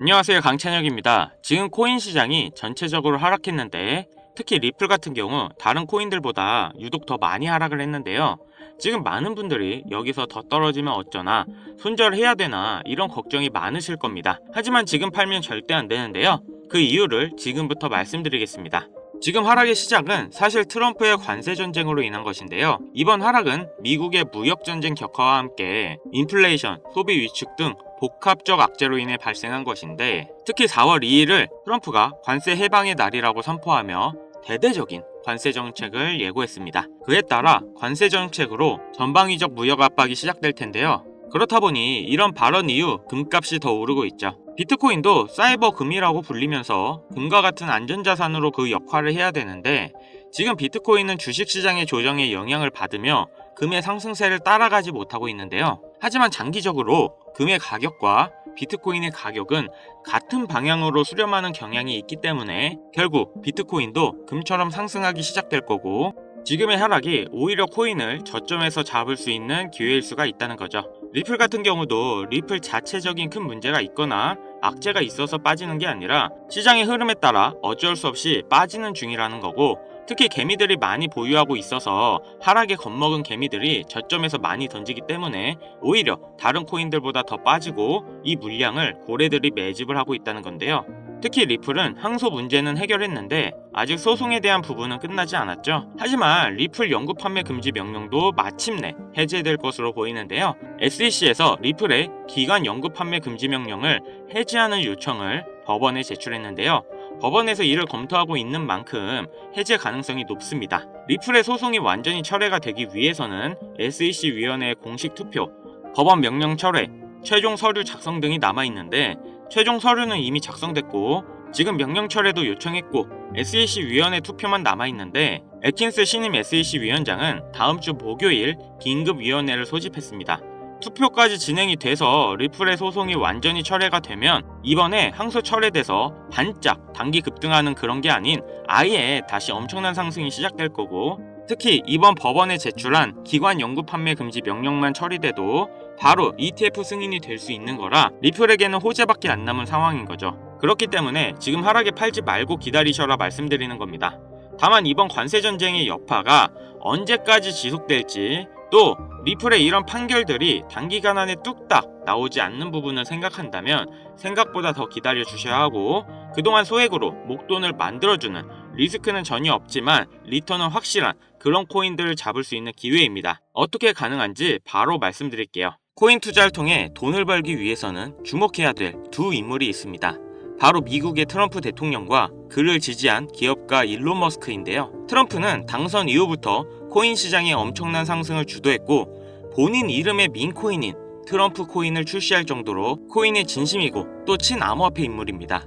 안녕하세요, 강찬혁입니다. 지금 코인 시장이 전체적으로 하락했는데 특히 리플 같은 경우 다른 코인들보다 유독 더 많이 하락을 했는데요. 지금 많은 분들이 여기서 더 떨어지면 어쩌나, 손절해야 되나 이런 걱정이 많으실 겁니다. 하지만 지금 팔면 절대 안 되는데요. 그 이유를 지금부터 말씀드리겠습니다. 지금 하락의 시작은 사실 트럼프의 관세 전쟁으로 인한 것인데요. 이번 하락은 미국의 무역 전쟁 격화와 함께 인플레이션, 소비 위축 등 복합적 악재로 인해 발생한 것인데, 특히 4월 2일을 트럼프가 관세 해방의 날이라고 선포하며 대대적인 관세 정책을 예고했습니다. 그에 따라 관세 정책으로 전방위적 무역 압박이 시작될 텐데요. 그렇다 보니 이런 발언 이후 금값이 더 오르고 있죠. 비트코인도 사이버 금이라고 불리면서 금과 같은 안전자산으로 그 역할을 해야 되는데, 지금 비트코인은 주식시장의 조정에 영향을 받으며 금의 상승세를 따라가지 못하고 있는데요. 하지만 장기적으로 금의 가격과 비트코인의 가격은 같은 방향으로 수렴하는 경향이 있기 때문에 결국 비트코인도 금처럼 상승하기 시작될 거고, 지금의 하락이 오히려 코인을 저점에서 잡을 수 있는 기회일 수가 있다는 거죠. 리플 같은 경우도 리플 자체적인 큰 문제가 있거나 악재가 있어서 빠지는 게 아니라 시장의 흐름에 따라 어쩔 수 없이 빠지는 중이라는 거고, 특히 개미들이 많이 보유하고 있어서 하락에 겁먹은 개미들이 저점에서 많이 던지기 때문에 오히려 다른 코인들보다 더 빠지고 이 물량을 고래들이 매집을 하고 있다는 건데요. 특히 리플은 항소 문제는 해결했는데 아직 소송에 대한 부분은 끝나지 않았죠. 하지만 리플 연구 판매 금지 명령도 마침내 해제될 것으로 보이는데요. SEC에서 리플의 기관 연구 판매 금지 명령을 해제하는 요청을 법원에 제출했는데요. 법원에서 이를 검토하고 있는 만큼 해제 가능성이 높습니다. 리플의 소송이 완전히 철회가 되기 위해서는 SEC 위원회의 공식 투표, 법원 명령 철회, 최종 서류 작성 등이 남아있는데, 최종 서류는 이미 작성됐고 지금 명령 철회도 요청했고 SEC 위원회 투표만 남아있는데, 애킨스 신임 SEC 위원장은 다음 주 목요일 긴급위원회를 소집했습니다. 투표까지 진행이 돼서 리플의 소송이 완전히 철회가 되면 이번에 항소 철회돼서 반짝 단기 급등하는 그런 게 아닌 아예 다시 엄청난 상승이 시작될 거고, 특히 이번 법원에 제출한 기관 연구 판매 금지 명령만 처리돼도 바로 ETF 승인이 될 수 있는 거라 리플에게는 호재밖에 안 남은 상황인 거죠. 그렇기 때문에 지금 하락에 팔지 말고 기다리셔라 말씀드리는 겁니다. 다만 이번 관세 전쟁의 여파가 언제까지 지속될지, 또 리플의 이런 판결들이 단기간 안에 뚝딱 나오지 않는 부분을 생각한다면 생각보다 더 기다려 주셔야 하고, 그동안 소액으로 목돈을 만들어주는, 리스크는 전혀 없지만 리턴은 확실한 그런 코인들을 잡을 수 있는 기회입니다. 어떻게 가능한지 바로 말씀드릴게요. 코인 투자를 통해 돈을 벌기 위해서는 주목해야 될 두 인물이 있습니다. 바로 미국의 트럼프 대통령과 그를 지지한 기업가 일론 머스크인데요. 트럼프는 당선 이후부터 코인 시장의 엄청난 상승을 주도했고, 본인 이름의 밈코인인 트럼프 코인을 출시할 정도로 코인의 진심이고 또 친암호화폐 인물입니다.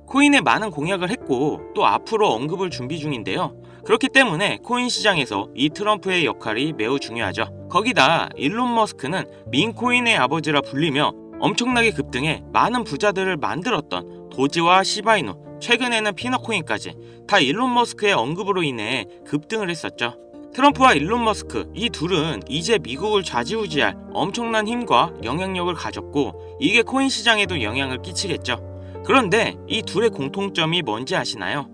코인에 많은 공약을 했고 또 앞으로 언급을 준비 중인데요. 그렇기 때문에 코인 시장에서 이 트럼프의 역할이 매우 중요하죠. 거기다 일론 머스크는 밈코인의 아버지라 불리며 엄청나게 급등해 많은 부자들을 만들었던 도지와 시바이누, 최근에는 피너코인까지 다 일론 머스크의 언급으로 인해 급등을 했었죠. 트럼프와 일론 머스크, 이 둘은 이제 미국을 좌지우지할 엄청난 힘과 영향력을 가졌고 이게 코인 시장에도 영향을 끼치겠죠. 그런데 이 둘의 공통점이 뭔지 아시나요?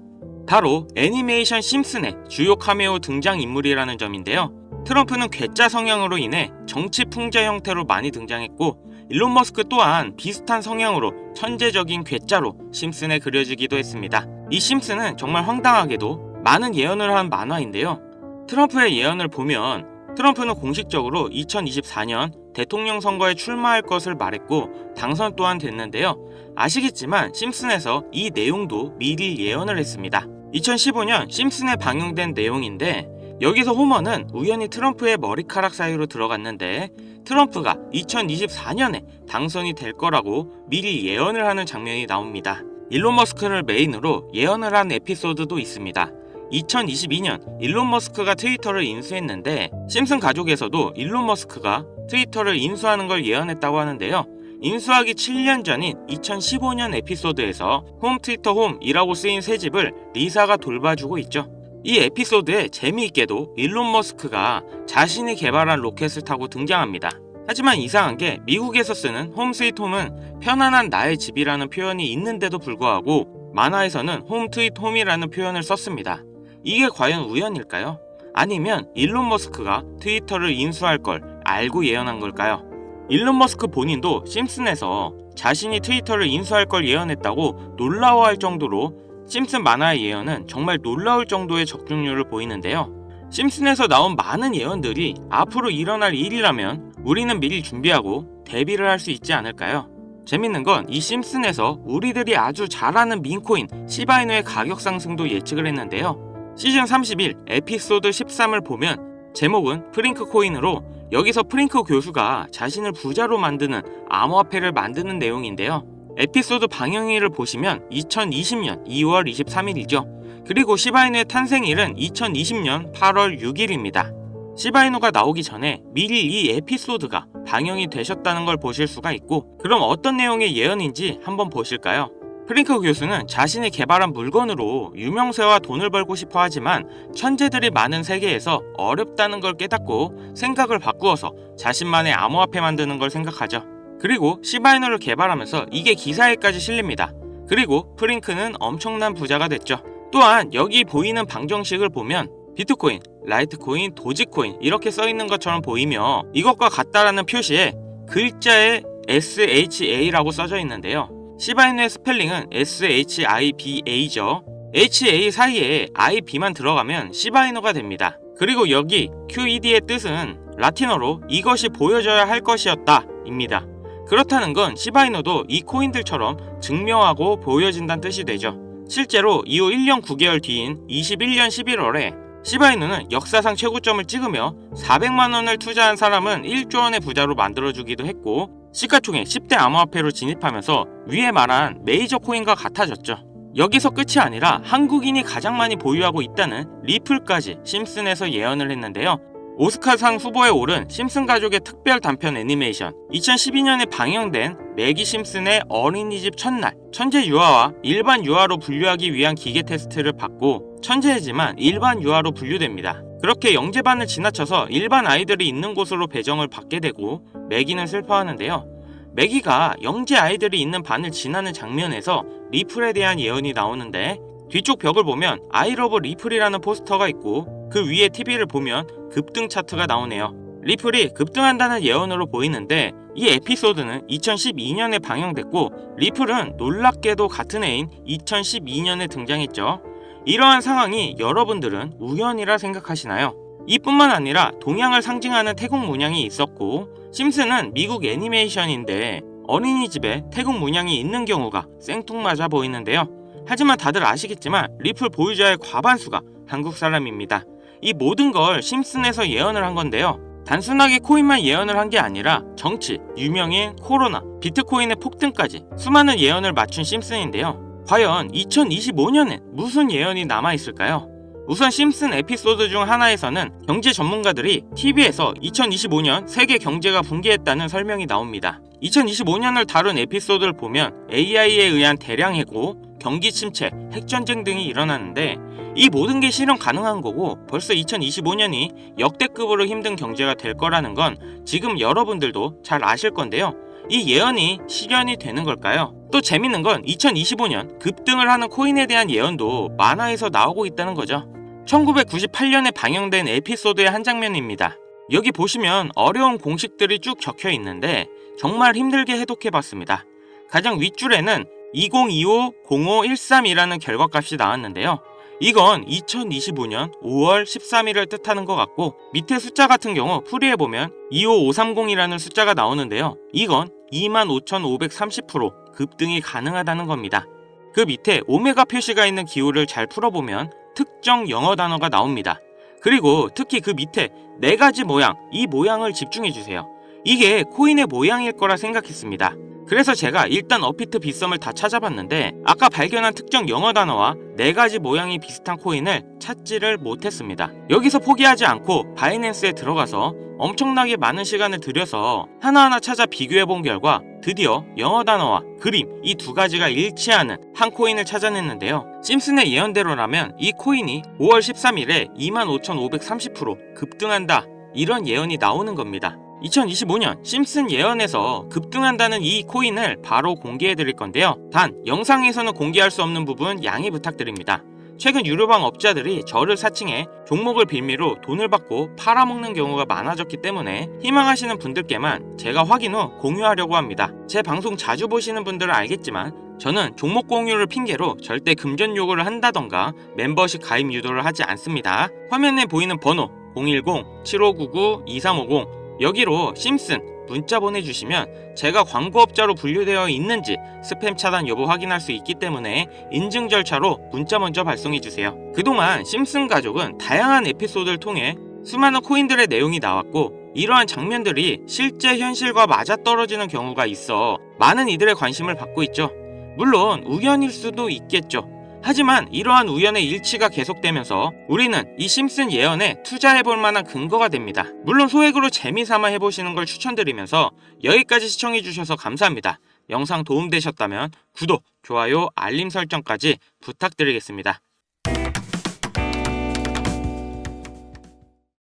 바로 애니메이션 심슨의 주요 카메오 등장인물이라는 점인데요. 트럼프는 괴짜 성향으로 인해 정치 풍자 형태로 많이 등장했고, 일론 머스크 또한 비슷한 성향으로 천재적인 괴짜로 심슨에 그려지기도 했습니다. 이 심슨은 정말 황당하게도 많은 예언을 한 만화인데요. 트럼프의 예언을 보면 트럼프는 공식적으로 2024년 대통령 선거에 출마할 것을 말했고 당선 또한 됐는데요. 아시겠지만 심슨에서 이 내용도 미리 예언을 했습니다. 2015년 심슨에 방영된 내용인데, 여기서 호머는 우연히 트럼프의 머리카락 사이로 들어갔는데 트럼프가 2024년에 당선이 될 거라고 미리 예언을 하는 장면이 나옵니다. 일론 머스크를 메인으로 예언을 한 에피소드도 있습니다. 2022년 일론 머스크가 트위터를 인수했는데 심슨 가족에서도 일론 머스크가 트위터를 인수하는 걸 예언했다고 하는데요. 인수하기 7년 전인 2015년 에피소드에서 홈 트위터 홈이라고 쓰인 새 집을 리사가 돌봐주고 있죠. 이 에피소드에 재미있게도 일론 머스크가 자신이 개발한 로켓을 타고 등장합니다. 하지만 이상한 게 미국에서 쓰는 홈 스위트 홈은 편안한 나의 집이라는 표현이 있는데도 불구하고 만화에서는 홈 트윗 홈이라는 표현을 썼습니다. 이게 과연 우연일까요? 아니면 일론 머스크가 트위터를 인수할 걸 알고 예언한 걸까요? 일론 머스크 본인도 심슨에서 자신이 트위터를 인수할 걸 예언했다고 놀라워할 정도로 심슨 만화의 예언은 정말 놀라울 정도의 적중률을 보이는데요. 심슨에서 나온 많은 예언들이 앞으로 일어날 일이라면 우리는 미리 준비하고 대비를 할 수 있지 않을까요? 재밌는 건 이 심슨에서 우리들이 아주 잘 아는 밈코인 시바이누의 가격 상승도 예측을 했는데요. 시즌 31 에피소드 13을 보면 제목은 프링크 코인으로 여기서 프링크 교수가 자신을 부자로 만드는 암호화폐를 만드는 내용인데요. 에피소드 방영일을 보시면 2020년 2월 23일이죠. 그리고 시바이누의 탄생일은 2020년 8월 6일입니다. 시바이누가 나오기 전에 미리 이 에피소드가 방영이 되셨다는 걸 보실 수가 있고, 그럼 어떤 내용의 예언인지 한번 보실까요? 프링크 교수는 자신이 개발한 물건으로 유명세와 돈을 벌고 싶어 하지만 천재들이 많은 세계에서 어렵다는 걸 깨닫고 생각을 바꾸어서 자신만의 암호화폐 만드는 걸 생각하죠. 그리고 시바이누를 개발하면서 이게 기사에까지 실립니다. 그리고 프링크는 엄청난 부자가 됐죠. 또한 여기 보이는 방정식을 보면 비트코인, 라이트코인, 도지코인 이렇게 써있는 것처럼 보이며 이것과 같다라는 표시에 글자에 SHA라고 써져 있는데요. 시바이누의 스펠링은 SHIBA죠. HA 사이에 IB만 들어가면 시바이누가 됩니다. 그리고 여기 QED의 뜻은 라틴어로 이것이 보여져야 할 것이었다 입니다. 그렇다는 건 시바이누도 이 코인들처럼 증명하고 보여진다는 뜻이 되죠. 실제로 이후 1년 9개월 뒤인 21년 11월에 시바이누는 역사상 최고점을 찍으며 400만원을 투자한 사람은 1조 원의 부자로 만들어주기도 했고, 시가총액 10대 암호화폐로 진입하면서 위에 말한 메이저 코인과 같아졌죠. 여기서 끝이 아니라 한국인이 가장 많이 보유하고 있다는 리플까지 심슨에서 예언을 했는데요. 오스카상 후보에 오른 심슨 가족의 특별 단편 애니메이션, 2012년에 방영된 매기 심슨의 어린이집 첫날, 천재 유아와 일반 유아로 분류하기 위한 기계 테스트를 받고 천재이지만 일반 유아로 분류됩니다. 그렇게 영재반을 지나쳐서 일반 아이들이 있는 곳으로 배정을 받게 되고 매기는 슬퍼하는데요. 매기가 영재 아이들이 있는 반을 지나는 장면에서 리플에 대한 예언이 나오는데, 뒤쪽 벽을 보면 I love 리플이라는 포스터가 있고 그 위에 TV를 보면 급등 차트가 나오네요. 리플이 급등한다는 예언으로 보이는데, 이 에피소드는 2012년에 방영됐고 리플은 놀랍게도 같은 해인 2012년에 등장했죠. 이러한 상황이 여러분들은 우연이라 생각하시나요? 이뿐만 아니라 동양을 상징하는 태국 문양이 있었고, 심슨은 미국 애니메이션인데 어린이집에 태국 문양이 있는 경우가 생뚱맞아 보이는데요. 하지만 다들 아시겠지만 리플 보유자의 과반수가 한국 사람입니다. 이 모든 걸 심슨에서 예언을 한 건데요. 단순하게 코인만 예언을 한 게 아니라 정치, 유명인, 코로나, 비트코인의 폭등까지 수많은 예언을 맞춘 심슨인데요. 과연 2025년엔 무슨 예언이 남아있을까요? 우선 심슨 에피소드 중 하나에서는 경제 전문가들이 TV에서 2025년 세계 경제가 붕괴했다는 설명이 나옵니다. 2025년을 다룬 에피소드를 보면 AI에 의한 대량 해고, 경기 침체, 핵전쟁 등이 일어나는데 이 모든 게 실현 가능한 거고 벌써 2025년이 역대급으로 힘든 경제가 될 거라는 건 지금 여러분들도 잘 아실 건데요. 이 예언이 실현이 되는 걸까요? 또 재밌는 건 2025년 급등을 하는 코인에 대한 예언도 만화에서 나오고 있다는 거죠. 1998년에 방영된 에피소드의 한 장면입니다. 여기 보시면 어려운 공식들이 쭉 적혀 있는데 정말 힘들게 해독해봤습니다. 가장 윗줄에는 2025-0513이라는 결과값이 나왔는데요. 이건 2025년 5월 13일을 뜻하는 것 같고, 밑에 숫자 같은 경우 풀이해보면 25530이라는 숫자가 나오는데요. 이건 25,530% 급등이 가능하다는 겁니다. 그 밑에 오메가 표시가 있는 기호를 잘 풀어보면 특정 영어 단어가 나옵니다. 그리고 특히 그 밑에 4가지 모양, 이 모양을 집중해주세요. 이게 코인의 모양일 거라 생각했습니다. 그래서 제가 일단 업비트 빗썸을 다 찾아봤는데 아까 발견한 특정 영어 단어와 4가지 모양이 비슷한 코인을 찾지를 못했습니다. 여기서 포기하지 않고 바이낸스에 들어가서 엄청나게 많은 시간을 들여서 하나하나 찾아 비교해본 결과 드디어 영어 단어와 그림 이 2가지가 일치하는 한 코인을 찾아냈는데요. 심슨의 예언대로라면 이 코인이 5월 13일에 25,530% 급등한다, 이런 예언이 나오는 겁니다. 2025년 심슨 예언에서 급등한다는 이 코인을 바로 공개해 드릴 건데요. 단 영상에서는 공개할 수 없는 부분 양해 부탁드립니다. 최근 유료방 업자들이 저를 사칭해 종목을 빌미로 돈을 받고 팔아먹는 경우가 많아졌기 때문에 희망하시는 분들께만 제가 확인 후 공유하려고 합니다. 제 방송 자주 보시는 분들은 알겠지만 저는 종목 공유를 핑계로 절대 금전 요구를 한다던가 멤버십 가입 유도를 하지 않습니다. 화면에 보이는 번호 010-7599-2350 여기로 심슨 문자 보내주시면 제가 광고업자로 분류되어 있는지 스팸 차단 여부 확인할 수 있기 때문에 인증 절차로 문자 먼저 발송해주세요. 그동안 심슨 가족은 다양한 에피소드를 통해 수많은 코인들의 내용이 나왔고 이러한 장면들이 실제 현실과 맞아떨어지는 경우가 있어 많은 이들의 관심을 받고 있죠. 물론 우연일 수도 있겠죠. 하지만 이러한 우연의 일치가 계속되면서 우리는 이 심슨 예언에 투자해볼 만한 근거가 됩니다. 물론 소액으로 재미삼아 해보시는 걸 추천드리면서 여기까지 시청해주셔서 감사합니다. 영상 도움되셨다면 구독, 좋아요, 알림 설정까지 부탁드리겠습니다.